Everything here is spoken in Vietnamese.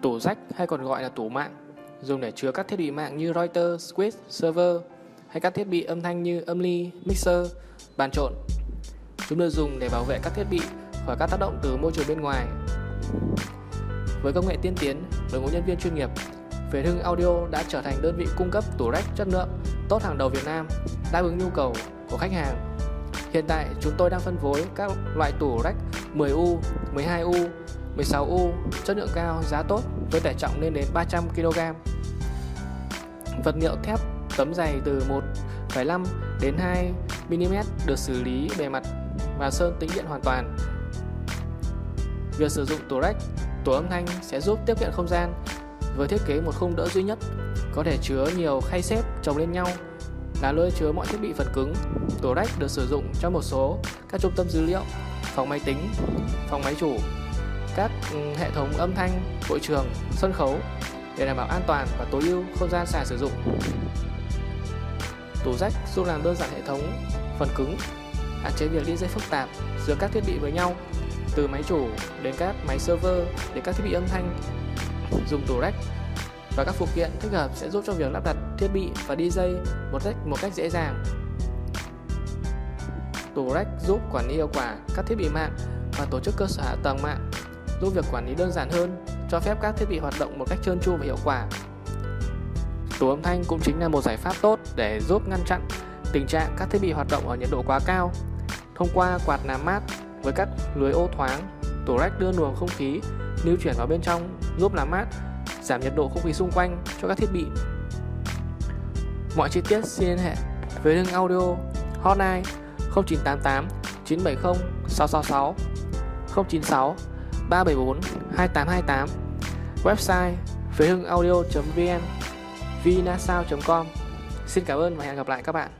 Tủ rách hay còn gọi là tủ mạng, dùng để chứa các thiết bị mạng như router, switch, server hay các thiết bị âm thanh như âm ly, mixer, bàn trộn. Chúng được dùng để bảo vệ các thiết bị khỏi các tác động từ môi trường bên ngoài. Với công nghệ tiên tiến, đội ngũ nhân viên chuyên nghiệp, Việt Hưng Audio đã trở thành đơn vị cung cấp tủ rack chất lượng tốt hàng đầu Việt Nam, đáp ứng nhu cầu của khách hàng. Hiện tại, chúng tôi đang phân phối các loại tủ rack 10U, 12U, 16U, chất lượng cao, giá tốt với tải trọng lên đến 300 kg. Vật liệu thép tấm dày từ 1,5 đến 2 mm được xử lý bề mặt và sơn tĩnh điện hoàn toàn. Việc sử dụng tủ rack, tủ âm thanh sẽ giúp tiết kiệm không gian. Với thiết kế một khung đỡ duy nhất, có thể chứa nhiều khay xếp chồng lên nhau, là nơi chứa mọi thiết bị phần cứng. Tủ rack được sử dụng trong một số các trung tâm dữ liệu, phòng máy tính, phòng máy chủ, các hệ thống âm thanh, hội trường, sân khấu để đảm bảo an toàn và tối ưu không gian xài sử dụng. Tủ rack giúp làm đơn giản hệ thống phần cứng, hạn chế việc liên dây phức tạp giữa các thiết bị với nhau, từ máy chủ đến các máy server đến các thiết bị âm thanh. Dùng tủ rack và các phụ kiện thích hợp sẽ giúp cho việc lắp đặt thiết bị và DJ một cách dễ dàng. Tủ rack giúp quản lý hiệu quả các thiết bị mạng và tổ chức cơ sở hạ tầng mạng, giúp việc quản lý đơn giản hơn, cho phép các thiết bị hoạt động một cách trơn tru và hiệu quả. Tủ âm thanh cũng chính là một giải pháp tốt để giúp ngăn chặn tình trạng các thiết bị hoạt động ở nhiệt độ quá cao. Thông qua quạt làm mát với các lưới ô thoáng, tủ rack đưa luồng không khí lưu chuyển vào bên trong, giúp làm mát, giảm nhiệt độ không khí xung quanh cho các thiết bị. Mọi chi tiết xin liên hệ với Hưng Audio, hotline 0988 970 666, 096 374 2828, website viethungaudio.vn, vinasound.com. Xin cảm ơn và hẹn gặp lại các bạn.